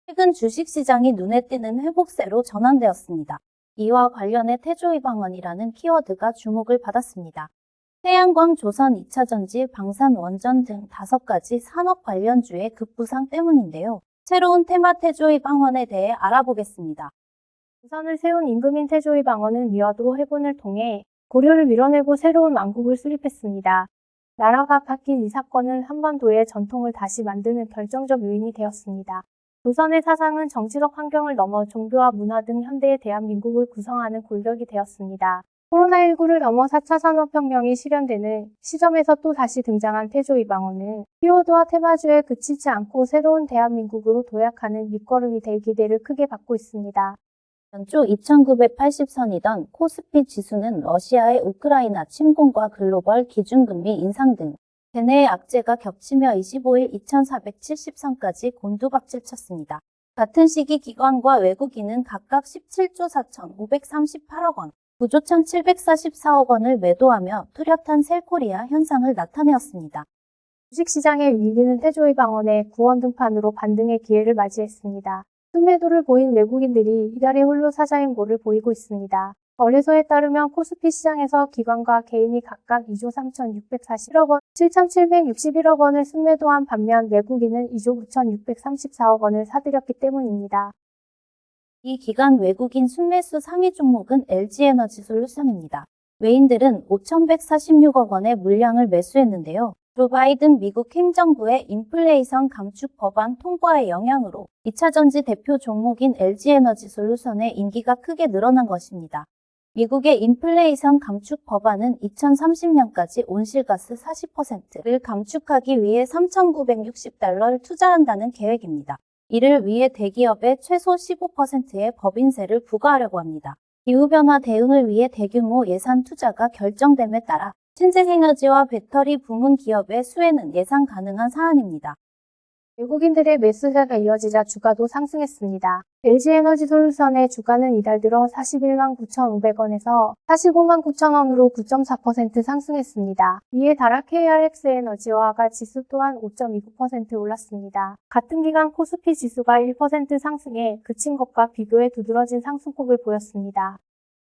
최근 주식시장이 눈에 띄는 회복세로 전환되었습니다. 이와 관련해 태조위방언이라는 키워드가 주목을 받았습니다. 태양광, 조선, 2차전지, 방산, 원전 등 5가지 산업 관련주의 급부상 때문인데요. 새로운 테마 태조위방언에 대해 알아보겠습니다. 우선을 세운 임금인 태조위방언은 위화도 해군을 통해 고려를 밀어내고 새로운 왕국을 수립했습니다. 나라가 바뀐 이 사건은 한반도의 전통을 다시 만드는 결정적 요인이 되었습니다. 조선의 사상은 정치적 환경을 넘어 종교와 문화 등 현대의 대한민국을 구성하는 골격이 되었습니다. 코로나19를 넘어 4차 산업혁명이 실현되는 시점에서 또 다시 등장한 태조위방언은 키워드와 테마주에 그치지 않고 새로운 대한민국으로 도약하는 밑거름이 될 기대를 크게 받고 있습니다. 연초 2980선이던 코스피 지수는 러시아의 우크라이나 침공과 글로벌 기준금리 인상 등 대내의 악재가 겹치며 25일 2470선까지 곤두박질 쳤습니다. 같은 시기 기관과 외국인은 각각 17조 4538억 원, 9조 1744억 원을 매도하며 뚜렷한 셀코리아 현상을 나타내었습니다. 주식시장에 밀리는 태조위방언의 구원 등판으로 반등의 기회를 맞이했습니다. 순매도를 보인 외국인들이 이달의 홀로 사자행보를 보이고 있습니다. 거래소에 따르면 코스피 시장에서 기관과 개인이 각각 2조 3641억 원, 7761억 원을 순매도한 반면 외국인은 2조 9634억 원을 사들였기 때문입니다. 이 기간 외국인 순매수 상위 종목은 LG에너지솔루션입니다. 외인들은 5146억 원의 물량을 매수했는데요. 조 바이든 미국 행정부의 인플레이션 감축 법안 통과의 영향으로 2차전지 대표 종목인 LG에너지솔루션의 인기가 크게 늘어난 것입니다. 미국의 인플레이션 감축 법안은 2030년까지 온실가스 40%를 감축하기 위해 $3,960를 투자한다는 계획입니다. 이를 위해 대기업에 최소 15%의 법인세를 부과하려고 합니다. 기후변화 대응을 위해 대규모 예산 투자가 결정됨에 따라 신재생에너지와 배터리 부문 기업의 수혜는 예상 가능한 사안입니다. 외국인들의 매수세가 이어지자 주가도 상승했습니다. LG에너지솔루션의 주가는 이달 들어 41만 9,500원에서 45만 9천원으로 9.4% 상승했습니다. 이에 따라 KRX에너지화가 지수 또한 5.29% 올랐습니다. 같은 기간 코스피 지수가 1% 상승해 그친 것과 비교해 두드러진 상승폭을 보였습니다.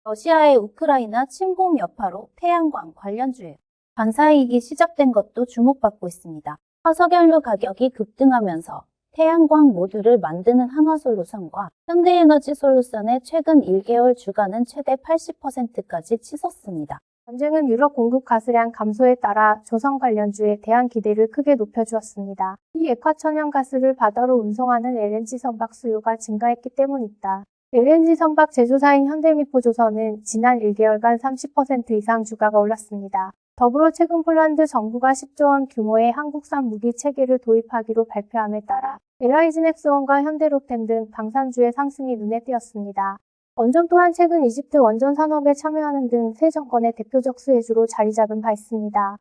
러시아의 우크라이나 침공 여파로 태양광 관련주에 반사이익이 시작된 것도 주목받고 있습니다. 화석연료 가격이 급등하면서 태양광 모듈을 만드는 한화솔루션과 현대에너지솔루션의 최근 1개월 주가는 최대 80%까지 치솟습니다. 전쟁은 유럽 공급 가스량 감소에 따라 조선 관련주에 대한 기대를 크게 높여주었습니다. 이 액화천연가스를 바다로 운송하는 LNG 선박 수요가 증가했기 때문이다. LNG 선박 제조사인 현대미포조선은 지난 1개월간 30% 이상 주가가 올랐습니다. 더불어 최근 폴란드 정부가 10조 원 규모의 한국산 무기 체계를 도입하기로 발표함에 따라 LI진엑스원과 현대로템 등 방산주의 상승이 눈에 띄었습니다. 원전 또한 최근 이집트 원전 산업에 참여하는 등 새 정권의 대표적 수혜주로 자리 잡은 바 있습니다.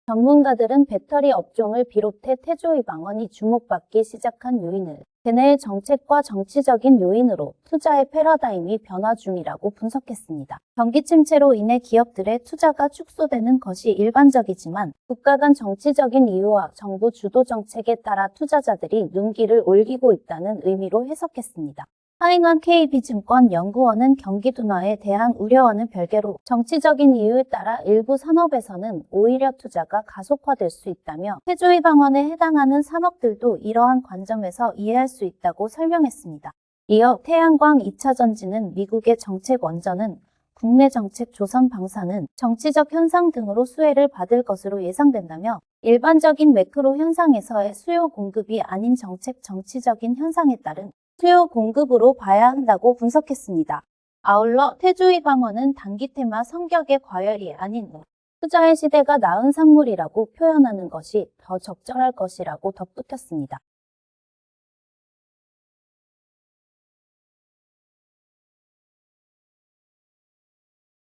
전문가들은 배터리 업종을 비롯해 태조위방언이 주목받기 시작한 요인을 대내의 정책과 정치적인 요인으로 투자의 패러다임이 변화 중이라고 분석했습니다. 경기 침체로 인해 기업들의 투자가 축소되는 것이 일반적이지만 국가 간 정치적인 이유와 정부 주도 정책에 따라 투자자들이 눈길을 올리고 있다는 의미로 해석했습니다. 하잉한 KB증권 연구원은 경기 둔화에 대한 우려와는 별개로 정치적인 이유에 따라 일부 산업에서는 오히려 투자가 가속화될 수 있다며 태조위방언에 해당하는 산업들도 이러한 관점에서 이해할 수 있다고 설명했습니다. 이어 태양광 2차전지는 미국의 정책 원전은 국내 정책 조선 방산은 정치적 현상 등으로 수혜를 받을 것으로 예상된다며 일반적인 매크로 현상에서의 수요 공급이 아닌 정치적인 현상에 따른 수요 공급으로 봐야 한다고 분석했습니다. 아울러 태조위방언은 단기 테마 성격의 과열이 아닌 투자의 시대가 나은 산물이라고 표현하는 것이 더 적절할 것이라고 덧붙였습니다.